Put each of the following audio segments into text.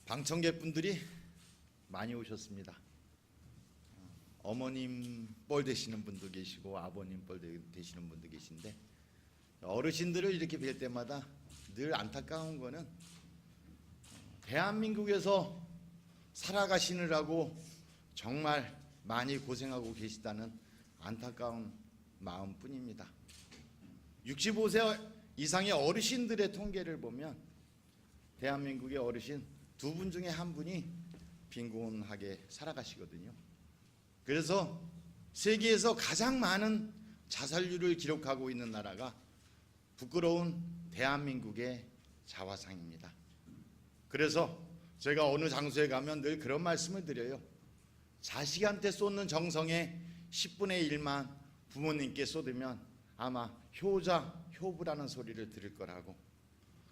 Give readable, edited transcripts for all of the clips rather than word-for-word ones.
방청객분들이 많이 오셨습니다. 어머님 뻘 되시는 분도 계시고 아버님 뻘 되시는 분도 계신데, 어르신들을 이렇게 뵐 때마다 늘 안타까운 거는 대한민국에서 살아가시느라고 정말 많이 고생하고 계시다는 안타까운 마음뿐입니다. 65세 이상의 어르신들의 통계를 보면 대한민국의 어르신 2분 중에 1분이 빈곤하게 살아가시거든요. 그래서 세계에서 가장 많은 자살률을 기록하고 있는 나라가 부끄러운 대한민국의 자화상입니다. 그래서 제가 어느 장소에 가면 늘 그런 말씀을 드려요. 자식한테 쏟는 정성의 10분의 1만 부모님께 쏟으면 아마 효자, 효부라는 소리를 들을 거라고.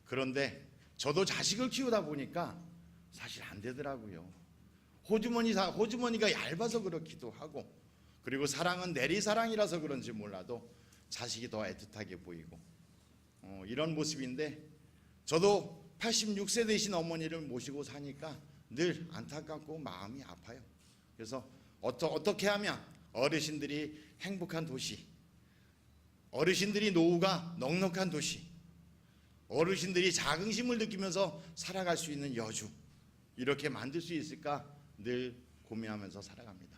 그런데 저도 자식을 키우다 보니까 사실 안 되더라고요. 호주머니가 얇아서 그렇기도 하고, 그리고 사랑은 내리사랑이라서 그런지 몰라도 자식이 더 애틋하게 보이고, 이런 모습인데, 저도 86세 되신 어머니를 모시고 사니까 늘 안타깝고 마음이 아파요. 그래서 어떻게 하면 어르신들이 행복한 도시, 어르신들이 노후가 넉넉한 도시, 어르신들이 자긍심을 느끼면서 살아갈 수 있는 여주, 이렇게 만들 수 있을까 늘 고민하면서 살아갑니다.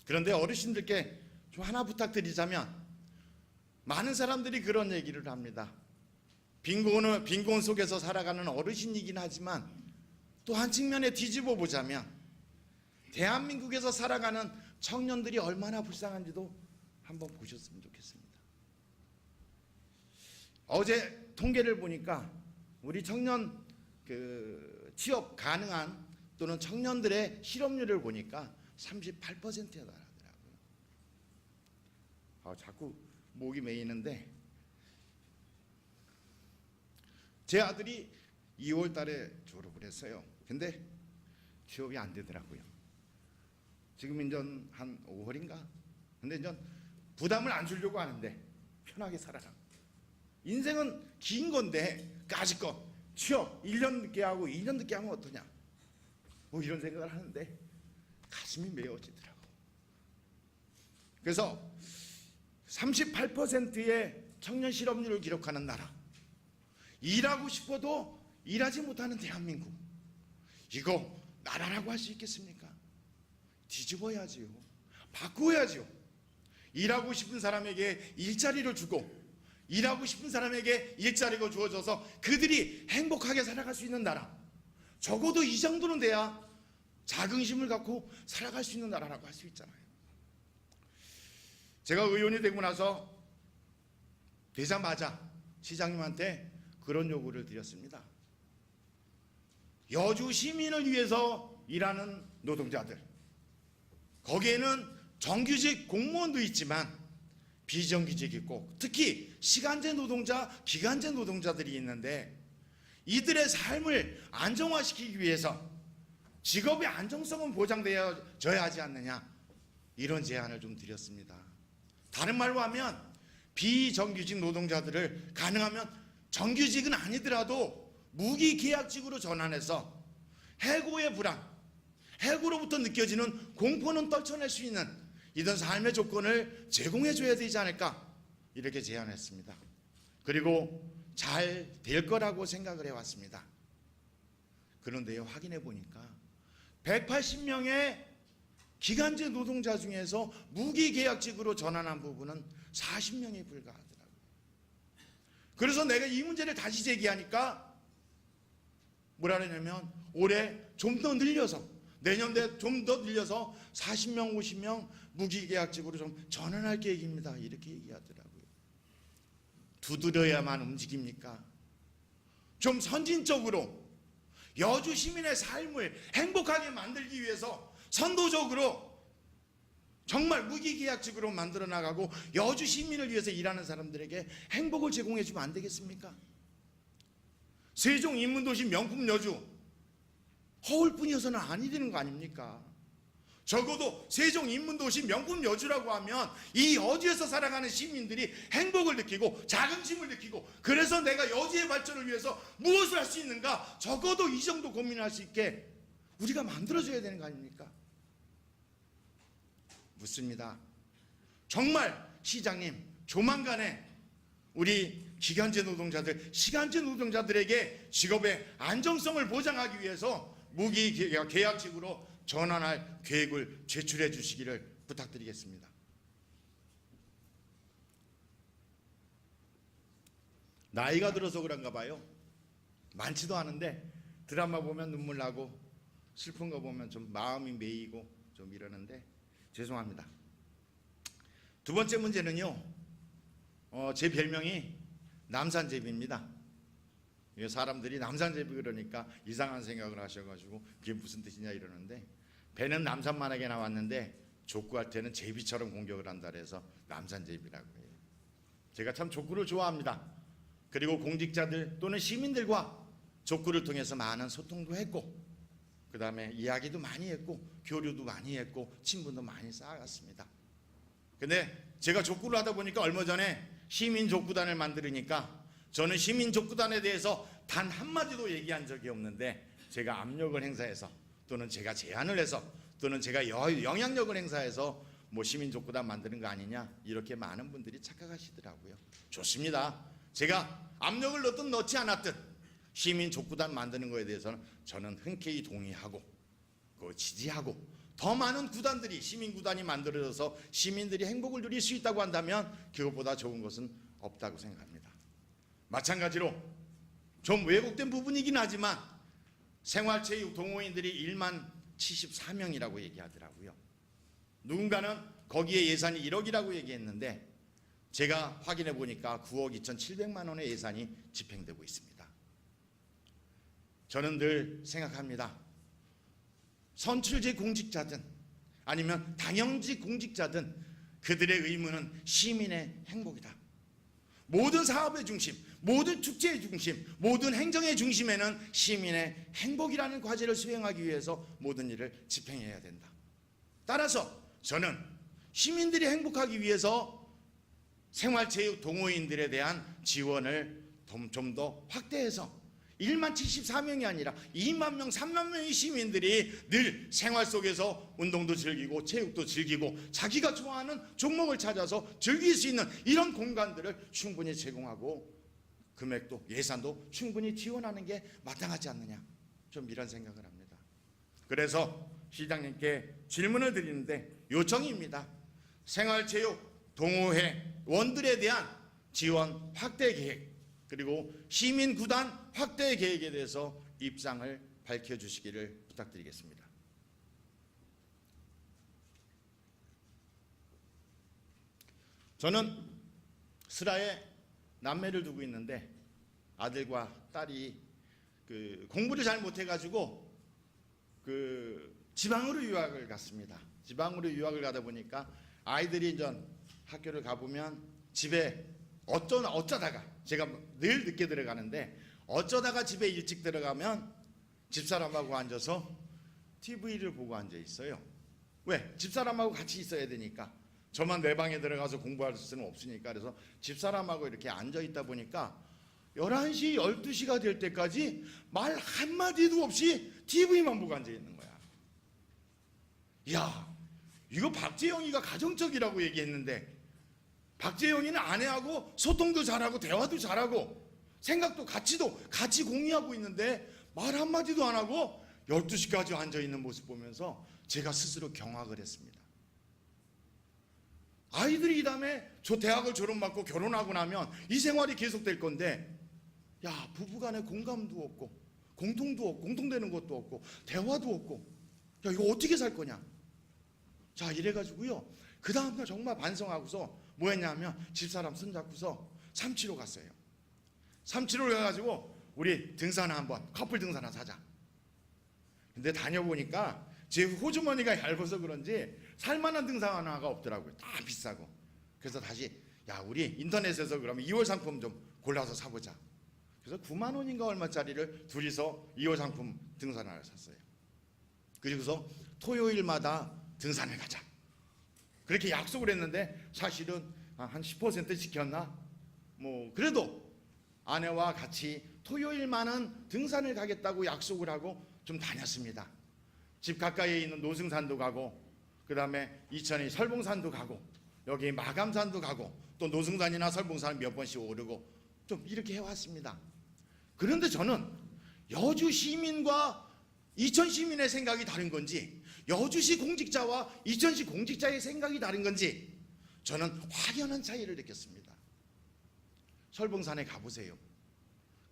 그런데 어르신들께 좀 하나 부탁드리자면, 많은 사람들이 그런 얘기를 합니다. 빈곤 속에서 살아가는 어르신이긴 하지만 또 한 측면에 뒤집어 보자면 대한민국에서 살아가는 청년들이 얼마나 불쌍한지도 한번 보셨으면 좋겠습니다. 어제 통계를 보니까 우리 청년 취업 가능한 또는 청년들의 실업률을 보니까 38%에 달하더라고요. 자꾸 목이 메이는데, 제 아들이 2월 달에 졸업을 했어요. 근데 취업이 안 되더라고요. 지금 이제 한 5월인가? 근데 이제 부담을 안 주려고 하는데 편하게 살아라. 인생은 긴 건데 까짓것 취업 1년 늦게 하고 2년 늦게 하면 어떠냐, 뭐 이런 생각을 하는데 가슴이 메어지더라고. 그래서 38%의 청년 실업률을 기록하는 나라, 일하고 싶어도 일하지 못하는 대한민국, 이거 나라라고 할 수 있겠습니까? 뒤집어야지요. 바꾸어야지요. 일하고 싶은 사람에게 일자리를 주고, 일하고 싶은 사람에게 일자리가 주어져서 그들이 행복하게 살아갈 수 있는 나라, 적어도 이 정도는 돼야 자긍심을 갖고 살아갈 수 있는 나라라고 할 수 있잖아요. 제가 의원이 되고 나서 되자마자 시장님한테 그런 요구를 드렸습니다. 여주 시민을 위해서 일하는 노동자들, 거기에는 정규직 공무원도 있지만 비정규직이 있고, 특히 시간제 노동자, 기간제 노동자들이 있는데, 이들의 삶을 안정화시키기 위해서 직업의 안정성은 보장되어져야 하지 않느냐, 이런 제안을 좀 드렸습니다. 다른 말로 하면 비정규직 노동자들을 가능하면 정규직은 아니더라도 무기계약직으로 전환해서 해고의 불안, 해고로부터 느껴지는 공포는 떨쳐낼 수 있는 이런 삶의 조건을 제공해줘야 되지 않을까, 이렇게 제안했습니다. 그리고 잘 될 거라고 생각을 해왔습니다. 그런데요, 확인해 보니까 180명의 기간제 노동자 중에서 무기계약직으로 전환한 부분은 40명에 불과하더라고요. 그래서 내가 이 문제를 다시 제기하니까 뭐라 그러냐면, 올해 좀 더 늘려서, 내년에 좀 더 늘려서 40명, 50명 무기계약직으로 좀 전환할 계획입니다, 이렇게 얘기하더라고요. 두드려야만 움직입니까? 좀 선진적으로 여주 시민의 삶을 행복하게 만들기 위해서 선도적으로 정말 무기계약직으로 만들어 나가고 여주 시민을 위해서 일하는 사람들에게 행복을 제공해 주면 안 되겠습니까? 세종 인문도시 명품 여주, 허울뿐이어서는 아니 되는 거 아닙니까? 적어도 세종 인문도시 명품 여주라고 하면 이 여주에서 살아가는 시민들이 행복을 느끼고 자긍심을 느끼고, 그래서 내가 여주의 발전을 위해서 무엇을 할 수 있는가, 적어도 이 정도 고민할 수 있게 우리가 만들어줘야 되는 거 아닙니까? 묻습니다. 정말 시장님, 조만간에 우리 기간제 노동자들, 시간제 노동자들에게 직업의 안정성을 보장하기 위해서 무기계약직으로 전환할 계획을 제출해 주시기를 부탁드리겠습니다. 나이가 들어서 그런가 봐요. 많지도 않은데 드라마 보면 눈물 나고 슬픈 거 보면 좀 마음이 메이고 좀 이러는데 죄송합니다. 두 번째 문제는요, 제 별명이 남산제비입니다. 사람들이 남산제비 그러니까 이상한 생각을 하셔가지고 그게 무슨 뜻이냐 이러는데, 배는 남산만하게 나왔는데 족구할 때는 제비처럼 공격을 한다 그래서 남산제비라고 해요. 제가 참 족구를 좋아합니다. 그리고 공직자들 또는 시민들과 족구를 통해서 많은 소통도 했고, 그 다음에 이야기도 많이 했고, 교류도 많이 했고, 친분도 많이 쌓아갔습니다. 근데 제가 족구를 하다 보니까 얼마 전에 시민 족구단을 만들으니까 저는 시민 족구단에 대해서 단 한마디도 얘기한 적이 없는데, 제가 압력을 행사해서 또는 제가 제안을 해서 또는 제가 영향력을 행사해서 뭐 시민 족구단 만드는 거 아니냐 이렇게 많은 분들이 착각하시더라고요. 좋습니다. 제가 압력을 넣든 넣지 않았든 시민 족구단 만드는 거에 대해서는 저는 흔쾌히 동의하고 지지하고, 더 많은 구단들이 시민구단이 만들어져서 시민들이 행복을 누릴 수 있다고 한다면 그것보다 좋은 것은 없다고 생각합니다. 마찬가지로 좀 왜곡된 부분이긴 하지만 생활체육 동호인들이 1만 74명이라고 얘기하더라고요. 누군가는 거기에 예산이 1억이라고 얘기했는데 제가 확인해 보니까 9억 2,700만 원의 예산이 집행되고 있습니다. 저는 늘 생각합니다. 선출직 공직자든 아니면 당연직 공직자든 그들의 의무는 시민의 행복이다. 모든 사업의 중심, 모든 축제의 중심, 모든 행정의 중심에는 시민의 행복이라는 과제를 수행하기 위해서 모든 일을 집행해야 된다. 따라서 저는 시민들이 행복하기 위해서 생활체육 동호인들에 대한 지원을 좀 더 확대해서 1만 74명이 아니라 2만 명, 3만 명의 시민들이 늘 생활 속에서 운동도 즐기고 체육도 즐기고 자기가 좋아하는 종목을 찾아서 즐길 수 있는 이런 공간들을 충분히 제공하고 금액도 예산도 충분히 지원하는 게 마땅하지 않느냐, 좀 이런 생각을 합니다. 그래서 시장님께 질문을 드리는데 요청입니다. 생활체육 동호회 원들에 대한 지원 확대 계획, 그리고 시민구단 확대 계획에 대해서 입장을 밝혀주시기를 부탁드리겠습니다. 저는 슬하에 남매를 두고 있는데 아들과 딸이 공부를 잘 못해가지고 지방으로 유학을 갔습니다. 지방으로 유학을 가다 보니까 아이들이 이제 학교를 가보면 집에 어쩌다가, 제가 늘 늦게 들어가는데 어쩌다가 집에 일찍 들어가면 집사람하고 앉아서 TV를 보고 앉아 있어요. 왜? 집사람하고 같이 있어야 되니까. 저만 내 방에 들어가서 공부할 수는 없으니까. 그래서 집사람하고 이렇게 앉아 있다 보니까 11시, 12시가 될 때까지 말 한마디도 없이 TV만 보고 앉아 있는 거야. 야, 이거 박재영이가 가정적이라고 얘기했는데 박재영이는 아내하고 소통도 잘하고 대화도 잘하고 생각도 같이 공유하고 있는데 말 한마디도 안 하고 12시까지 앉아있는 모습 보면서 제가 스스로 경악을 했습니다. 아이들이 이 다음에 대학을 졸업받고 결혼하고 나면 이 생활이 계속될 건데, 야, 부부간에 공감도 없고 공통도 없고 공통되는 것도 없고 대화도 없고, 야, 이거 어떻게 살 거냐. 자, 이래가지고요, 그 다음날 정말 반성하고서 뭐 했냐면 집사람 손잡고서 삼치로 갔어요. 삼치로 가가지고 우리 등산화 한번, 커플 등산화 사자. 근데 다녀보니까 제 호주머니가 얇아서 그런지 살만한 등산화가 없더라고요. 다 비싸고. 그래서 다시 야, 우리 인터넷에서 그러면 2월 상품 좀 골라서 사보자. 그래서 9만 원인가 얼마짜리를 둘이서 2월 상품 등산화를 샀어요. 그리고서 토요일마다 등산을 가자. 그렇게 약속을 했는데 사실은 한 10% 지켰나? 뭐 그래도 아내와 같이 토요일만은 등산을 가겠다고 약속을 하고 좀 다녔습니다. 집 가까이에 있는 노승산도 가고, 그 다음에 이천의 설봉산도 가고, 여기 마감산도 가고, 또 노승산이나 설봉산 몇 번씩 오르고 좀 이렇게 해왔습니다. 그런데 저는 여주 시민과 이천 시민의 생각이 다른 건지, 여주시 공직자와 이천시 공직자의 생각이 다른 건지 저는 확연한 차이를 느꼈습니다. 설봉산에 가보세요.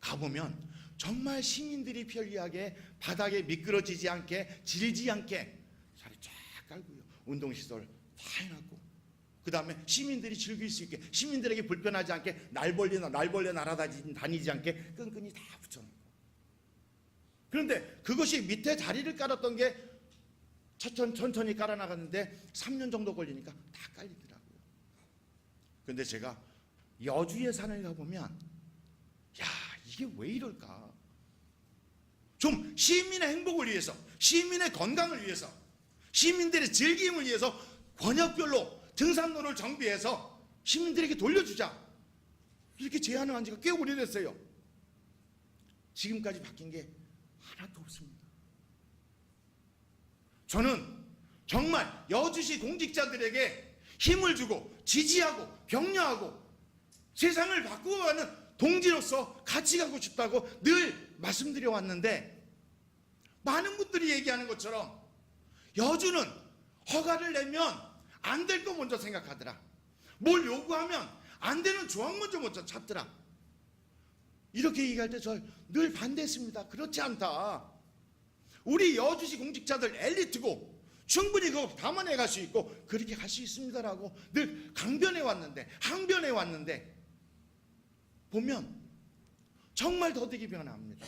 가보면 정말 시민들이 편리하게 바닥에 미끄러지지 않게, 질지 않게 자리 쫙 깔고요, 운동시설 다 해놨고, 그 다음에 시민들이 즐길 수 있게, 시민들에게 불편하지 않게 날벌레 날아다니지 않게 끈끈이 다 붙여놓고. 그런데 그것이 밑에 다리를 깔았던 게 천천히 깔아나갔는데 3년 정도 걸리니까 다 깔리더라고요. 그런데 제가 여주의 산을 가보면 야, 이게 왜 이럴까? 좀 시민의 행복을 위해서, 시민의 건강을 위해서, 시민들의 즐김을 위해서 권역별로 등산로를 정비해서 시민들에게 돌려주자, 이렇게 제안을 한 지가 꽤 오래됐어요. 지금까지 바뀐 게 하나도 없습니다. 저는 정말 여주시 공직자들에게 힘을 주고 지지하고 격려하고 세상을 바꾸어가는 동지로서 같이 가고 싶다고 늘 말씀드려 왔는데, 많은 분들이 얘기하는 것처럼 여주는 허가를 내면 안 될 거 먼저 생각하더라. 뭘 요구하면 안 되는 조항 먼저 찾더라. 이렇게 얘기할 때 저 늘 반대했습니다. 그렇지 않다. 우리 여주시 공직자들 엘리트고 충분히 그거 담아내 갈 수 있고 그렇게 갈 수 있습니다라고 늘 강변해 왔는데, 항변해 왔는데, 보면 정말 더디게 변합니다.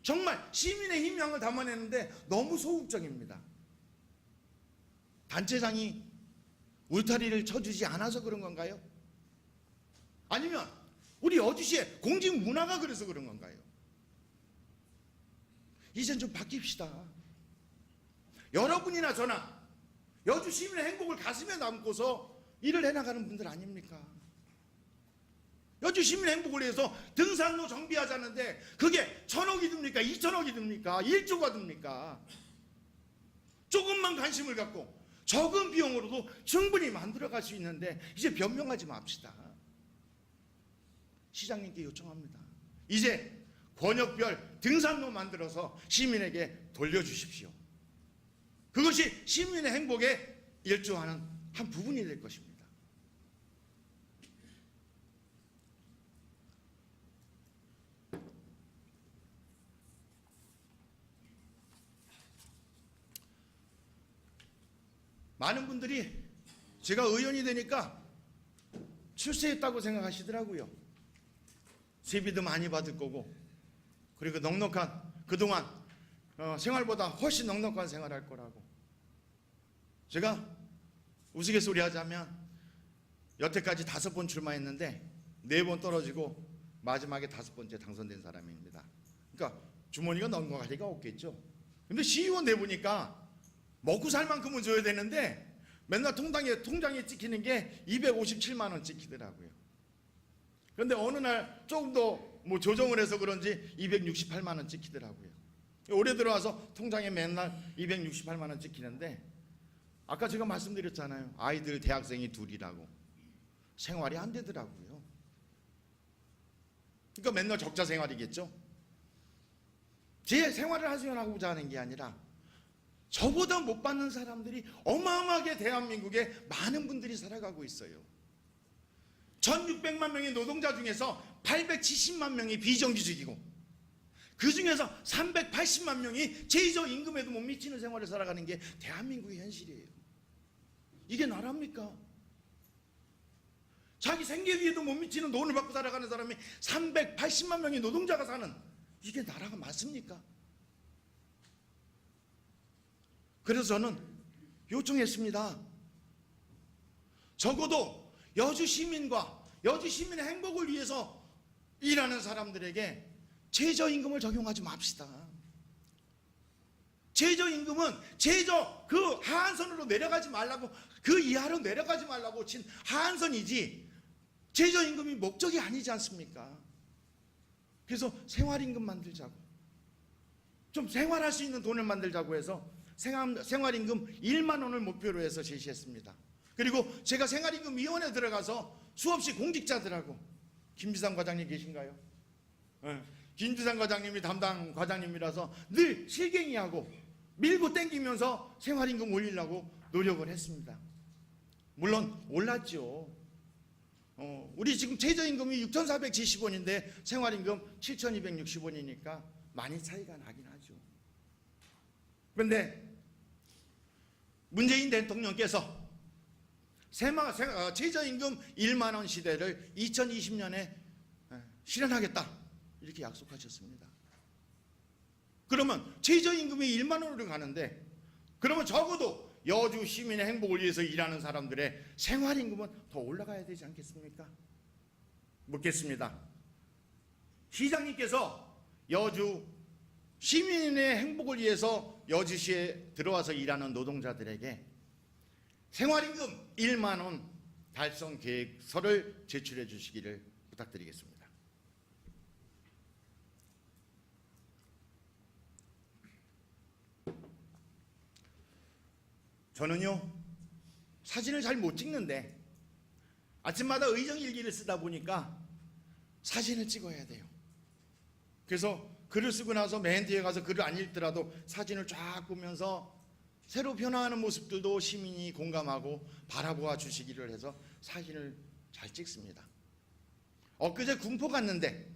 정말 시민의 희망을 담아내는데 너무 소극적입니다. 단체장이 울타리를 쳐주지 않아서 그런 건가요? 아니면 우리 여주시의 공직 문화가 그래서 그런 건가요? 이젠 좀 바뀝시다. 여러분이나 저나 여주 시민의 행복을 가슴에 담고서 일을 해나가는 분들 아닙니까? 여주 시민의 행복을 위해서 등산로 정비하자는데 그게 1,000억이 듭니까? 2,000억이 듭니까? 1조가 듭니까? 조금만 관심을 갖고 적은 비용으로도 충분히 만들어갈 수 있는데 이제 변명하지 맙시다. 시장님께 요청합니다. 이제 권역별 등산로 만들어서 시민에게 돌려주십시오. 그것이 시민의 행복에 일조하는 한 부분이 될 것입니다. 많은 분들이 제가 의원이 되니까 출세했다고 생각하시더라고요. 세비도 많이 받을 거고, 그리고 넉넉한, 그동안 생활보다 훨씬 넉넉한 생활할 거라고. 제가 우스갯소리 하자면 여태까지 5번 출마했는데 4번 떨어지고 마지막에 5번째 당선된 사람입니다. 그러니까 주머니가 넉넉할 리가 없겠죠. 근데 시의원 내보니까 먹고 살 만큼은 줘야 되는데 맨날 통장에 찍히는 게 257만 원 찍히더라고요. 그런데 어느 날 조금 더 뭐 조정을 해서 그런지 268만 원 찍히더라고요. 올해 들어와서 통장에 맨날 268만 원 찍히는데, 아까 제가 말씀드렸잖아요. 아이들 대학생이 2이라고. 생활이 안 되더라고요. 그러니까 맨날 적자 생활이겠죠. 제 생활을 하소연하고자 하는 게 아니라 저보다 못 받는 사람들이 어마어마하게 대한민국에 많은 분들이 살아가고 있어요. 1600만 명의 노동자 중에서 870만 명이 비정규직이고, 그 중에서 380만 명이 최저임금에도 못 미치는 생활을 살아가는 게 대한민국의 현실이에요. 이게 나라입니까? 자기 생계비에도 못 미치는 돈을 받고 살아가는 사람이 380만 명의 노동자가 사는, 이게 나라가 맞습니까? 그래서 저는 요청했습니다. 적어도 여주 시민과 여주 시민의 행복을 위해서 일하는 사람들에게 최저임금을 적용하지 맙시다. 최저임금은 최저 그 하한선으로 내려가지 말라고, 그 이하로 내려가지 말라고 친 하한선이지 최저임금이 목적이 아니지 않습니까? 그래서 생활임금 만들자고, 좀 생활할 수 있는 돈을 만들자고 해서 생활임금 1만 원을 목표로 해서 제시했습니다. 그리고 제가 생활임금위원회에 들어가서 수없이 공직자들하고, 김지상 과장님 계신가요? 네. 김지상 과장님이 담당 과장님이라서 늘 실갱이하고 밀고 땡기면서 생활임금 올리려고 노력을 했습니다. 물론 올랐죠. 우리 지금 최저임금이 6,470원인데 생활임금 7,260원이니까 많이 차이가 나긴 하죠. 그런데 문재인 대통령께서 최저임금 1만 원 시대를 2020년에 실현하겠다 이렇게 약속하셨습니다. 그러면 최저임금이 1만 원으로 가는데, 그러면 적어도 여주 시민의 행복을 위해서 일하는 사람들의 생활임금은 더 올라가야 되지 않겠습니까? 묻겠습니다. 시장님께서 여주 시민의 행복을 위해서 여주시에 들어와서 일하는 노동자들에게 생활임금 1만 원 달성 계획서를 제출해 주시기를 부탁드리겠습니다. 저는요, 사진을 잘 못 찍는데 아침마다 의정일기를 쓰다 보니까 사진을 찍어야 돼요. 그래서 글을 쓰고 나서 맨 뒤에 가서 글을 안 읽더라도 사진을 쫙 보면서 새로 변화하는 모습들도 시민이 공감하고 바라보아 주시기를 해서 사진을 잘 찍습니다. 엊그제 군포 갔는데,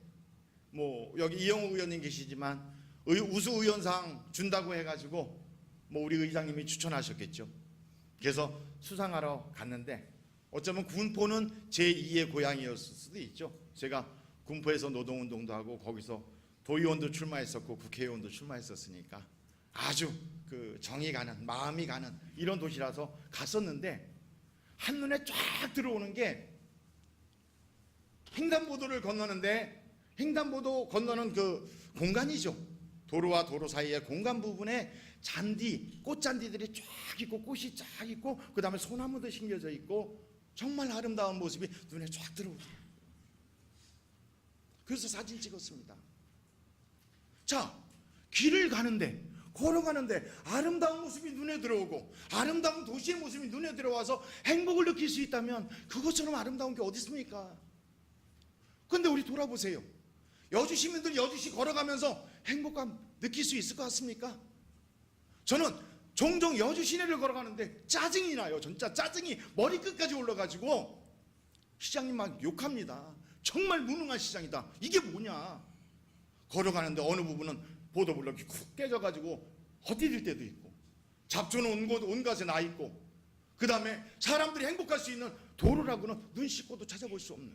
여기 이영호 의원님 계시지만 우수 의원상 준다고 해가지고 우리 의장님이 추천하셨겠죠. 그래서 수상하러 갔는데, 어쩌면 군포는 제2의 고향이었을 수도 있죠. 제가 군포에서 노동운동도 하고 거기서 도의원도 출마했었고 국회의원도 출마했었으니까 아주 그 정이 가는, 마음이 가는 이런 도시라서 갔었는데, 한눈에 쫙 들어오는 게 횡단보도를 건너는데, 횡단보도 건너는 그 공간이죠. 도로와 도로 사이의 공간 부분에 잔디, 꽃잔디들이 쫙 있고 꽃이 쫙 있고 그 다음에 소나무도 심겨져 있고 정말 아름다운 모습이 눈에 쫙 들어오더라고요. 그래서 사진 찍었습니다. 자, 길을 가는데, 걸어가는데 아름다운 모습이 눈에 들어오고 아름다운 도시의 모습이 눈에 들어와서 행복을 느낄 수 있다면 그것처럼 아름다운 게 어디 있습니까? 그런데 우리 돌아보세요. 여주 시민들 여주시 걸어가면서 행복감 느낄 수 있을 것 같습니까? 저는 종종 여주 시내를 걸어가는데 짜증이 나요. 진짜 짜증이 머리끝까지 올라가지고 시장님 막 욕합니다. 정말 무능한 시장이다. 이게 뭐냐. 걸어가는데 어느 부분은 보도블럭이 쿡 깨져가지고 헛디딜 때도 있고, 잡초는 온갖에 나 있고, 그 다음에 사람들이 행복할 수 있는 도로라고는 눈 씻고도 찾아볼 수 없는.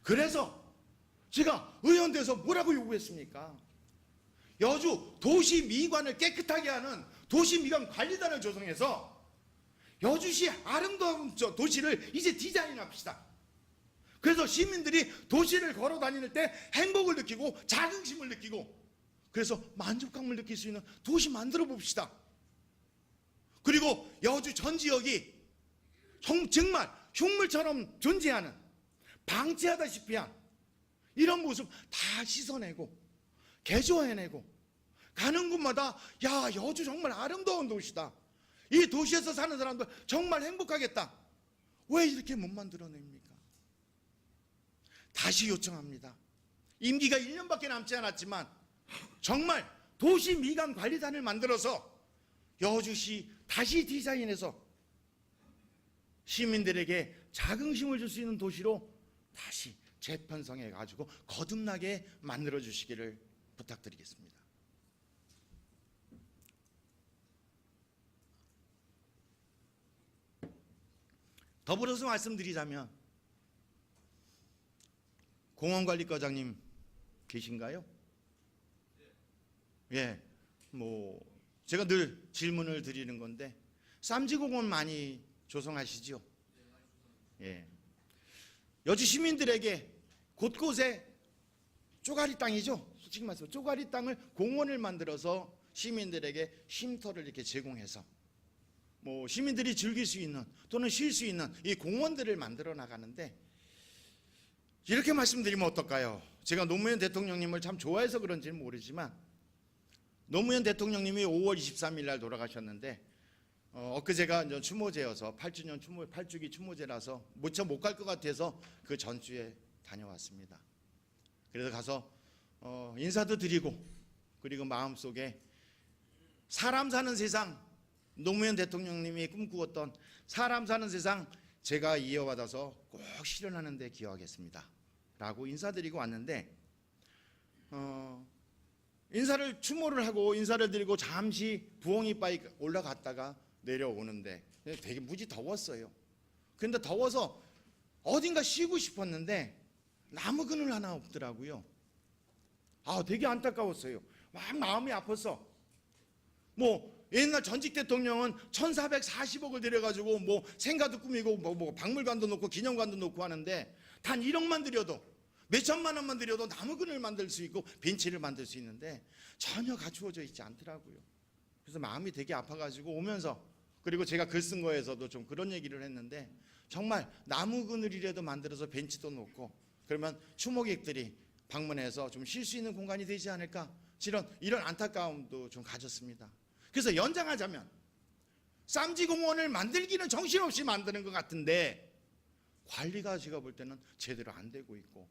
그래서 제가 의원 돼서 뭐라고 요구했습니까? 여주 도시 미관을 깨끗하게 하는 도시미관 관리단을 조성해서 여주시 아름다운 도시를 이제 디자인합시다. 그래서 시민들이 도시를 걸어 다닐 때 행복을 느끼고 자긍심을 느끼고, 그래서 만족감을 느낄 수 있는 도시 만들어 봅시다. 그리고 여주 전 지역이 정말 흉물처럼 존재하는, 방치하다시피 한 이런 모습 다 씻어내고 개조해내고 가는 곳마다 야, 여주 정말 아름다운 도시다. 이 도시에서 사는 사람들 정말 행복하겠다. 왜 이렇게 못 만들어냅니까? 다시 요청합니다. 임기가 1년밖에 남지 않았지만 정말 도시 미관 관리단을 만들어서 여주시 다시 디자인해서 시민들에게 자긍심을 줄 수 있는 도시로 다시 재편성해 가지고 거듭나게 만들어 주시기를 부탁드리겠습니다. 더불어서 말씀드리자면, 공원관리과장님 계신가요? 예, 제가 늘 질문을 드리는 건데, 쌈지공원 많이 조성하시죠? 예. 여주 시민들에게 곳곳에 쪼가리 땅이죠. 솔직히 말해서 쪼가리 땅을 공원을 만들어서 시민들에게 쉼터를 이렇게 제공해서 뭐 시민들이 즐길 수 있는 또는 쉴 수 있는 이 공원들을 만들어 나가는데, 이렇게 말씀드리면 어떨까요? 제가 노무현 대통령님을 참 좋아해서 그런지는 모르지만 노무현 대통령님이 5월 23일 날 돌아가셨는데 엊그제가 이제 추모제여서 8주년 8주기 추모제라서 무척 못 갈 것 같아서 그 전주에 다녀왔습니다. 그래서 가서 인사도 드리고, 그리고 마음속에 사람 사는 세상, 노무현 대통령님이 꿈꾸었던 사람 사는 세상 제가 이어받아서 꼭 실현하는 데 기여하겠습니다 라고 인사드리고 왔는데, 추모를 하고 인사를 드리고 잠시 부엉이 바위 올라갔다가 내려오는데 되게 무지 더웠어요. 그런데 더워서 어딘가 쉬고 싶었는데 나무 그늘 하나 없더라고요. 되게 안타까웠어요. 막 마음이 아팠어. 뭐 옛날 전직 대통령은 1440억을 들여가지고 뭐 생가도 꾸미고 뭐 박물관도 놓고 기념관도 놓고 하는데, 단 1억만 들여도, 몇 천만 원만 들여도 나무 그늘 만들 수 있고 벤치를 만들 수 있는데 전혀 갖추어져 있지 않더라고요. 그래서 마음이 되게 아파가지고 오면서, 그리고 제가 글 쓴 거에서도 좀 그런 얘기를 했는데, 정말 나무 그늘이라도 만들어서 벤치도 놓고 그러면 추모객들이 방문해서 좀 쉴 수 있는 공간이 되지 않을까, 이런 안타까움도 좀 가졌습니다. 그래서 연장하자면 쌈지공원을 만들기는 정신없이 만드는 것 같은데 관리가 제가 볼 때는 제대로 안 되고 있고,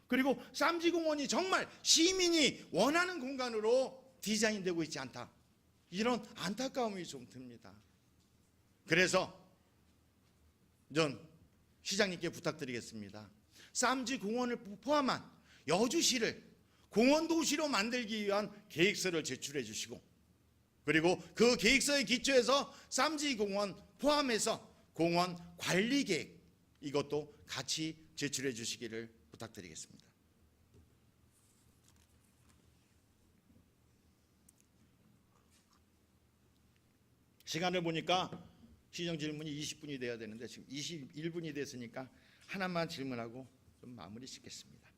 그리고 쌈지공원이 정말 시민이 원하는 공간으로 디자인되고 있지 않다, 이런 안타까움이 좀 듭니다. 그래서 전 시장님께 부탁드리겠습니다. 쌈지공원을 포함한 여주시를 공원도시로 만들기 위한 계획서를 제출해 주시고, 그리고 그 계획서에 기초해서 쌈지공원 포함해서 공원 관리 계획, 이것도 같이 제출해 주시기를 부탁드리겠습니다. 시간을 보니까 시정 질문이 20분이 돼야 되는데 지금 21분이 됐으니까 하나만 질문하고 좀 마무리 짓겠습니다.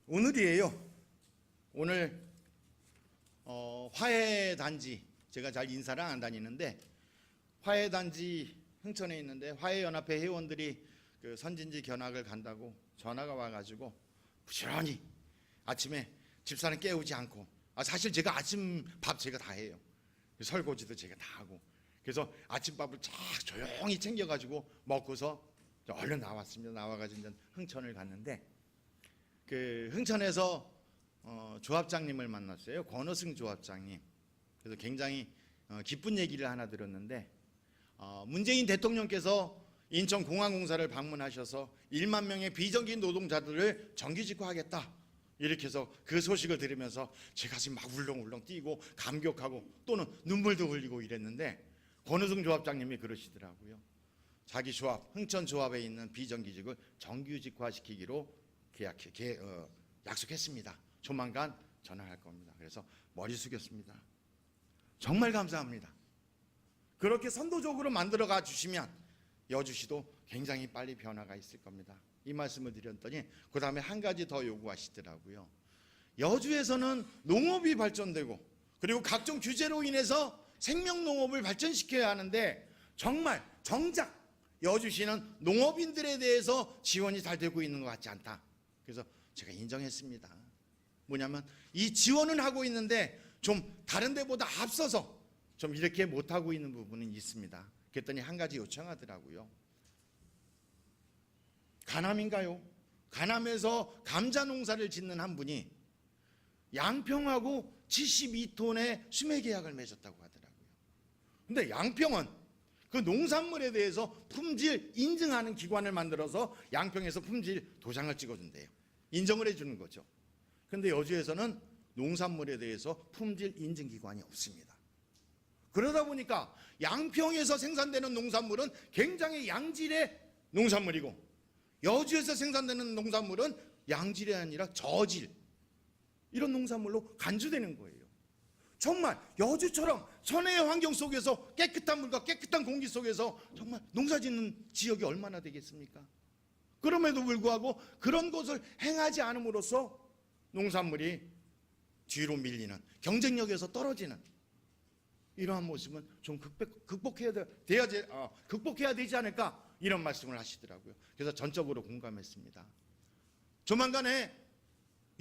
오늘이에요. 오늘 화해단지, 제가 잘 인사를 안 다니는데 화해단지 흥천에 있는데 화해연합회 회원들이 그 선진지 견학을 간다고 전화가 와가지고 부지런히 아침에 집사람 깨우지 않고, 사실 제가 아침 밥 제가 다 해요. 설거지도 제가 다 하고, 그래서 아침밥을 쫙 조용히 챙겨가지고 먹고서 얼른 나왔습니다. 나와가지고 이제 흥천을 갔는데, 그 흥천에서 조합장님을 만났어요. 권호승 조합장님. 그래서 굉장히 기쁜 얘기를 하나 들었는데, 문재인 대통령께서 인천공항공사를 방문하셔서 1만 명의 비정규 노동자들을 정규직화하겠다, 이렇게 해서 그 소식을 들으면서 제 가슴이 막 울렁울렁 뛰고 감격하고 또는 눈물도 흘리고 이랬는데, 권호승 조합장님이 그러시더라고요. 자기 조합, 흥천조합에 있는 비정규직을 정규직화시키기로 약속했습니다. 조만간 전화할 겁니다. 그래서 머리 숙였습니다. 정말 감사합니다. 그렇게 선도적으로 만들어가 주시면 여주시도 굉장히 빨리 변화가 있을 겁니다. 이 말씀을 드렸더니 그 다음에 한 가지 더 요구하시더라고요. 여주에서는 농업이 발전되고 그리고 각종 규제로 인해서 생명농업을 발전시켜야 하는데, 정말 정작 여주시는 농업인들에 대해서 지원이 잘 되고 있는 것 같지 않다. 그래서 제가 인정했습니다. 뭐냐면 이 지원은 하고 있는데 좀 다른 데보다 앞서서 좀 이렇게 못하고 있는 부분은 있습니다. 그랬더니 한 가지 요청하더라고요. 가남인가요? 가남에서 감자 농사를 짓는 한 분이 양평하고 72톤의 수매 계약을 맺었다고 하더라고요. 근데 양평은 그 농산물에 대해서 품질 인증하는 기관을 만들어서 양평에서 품질 도장을 찍어준대요. 인정을 해주는 거죠. 그런데 여주에서는 농산물에 대해서 품질 인증 기관이 없습니다. 그러다 보니까 양평에서 생산되는 농산물은 굉장히 양질의 농산물이고, 여주에서 생산되는 농산물은 양질이 아니라 저질, 이런 농산물로 간주되는 거예요. 정말 여주처럼 천혜의 환경 속에서 깨끗한 물과 깨끗한 공기 속에서 정말 농사짓는 지역이 얼마나 되겠습니까? 그럼에도 불구하고 그런 것을 행하지 않음으로써 농산물이 뒤로 밀리는, 경쟁력에서 떨어지는 이러한 모습은 좀 극복해야 되지 않을까, 이런 말씀을 하시더라고요. 그래서 전적으로 공감했습니다. 조만간에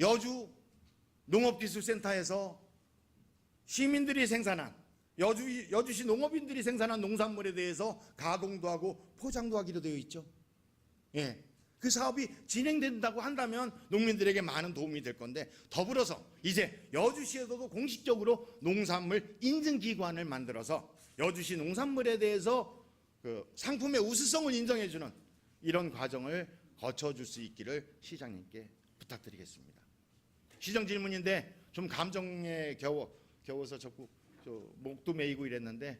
여주 농업기술센터에서 시민들이 생산한, 여주시 농업인들이 생산한 농산물에 대해서 가공도 하고 포장도 하기로 되어 있죠. 예. 그 사업이 진행된다고 한다면 농민들에게 많은 도움이 될 건데, 더불어서 이제 여주시에서도 공식적으로 농산물 인증기관을 만들어서 여주시 농산물에 대해서 그 상품의 우수성을 인정해주는 이런 과정을 거쳐줄 수 있기를 시장님께 부탁드리겠습니다. 시정 질문인데 좀 감정에 겨워서 자꾸 목도 메이고 이랬는데,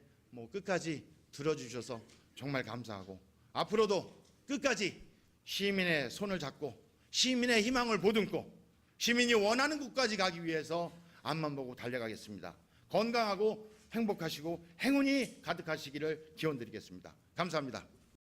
끝까지 들어주셔서 정말 감사하고, 앞으로도 끝까지 시민의 손을 잡고 시민의 희망을 보듬고 시민이 원하는 곳까지 가기 위해서 앞만 보고 달려가겠습니다. 건강하고 행복하시고 행운이 가득하시기를 기원드리겠습니다. 감사합니다.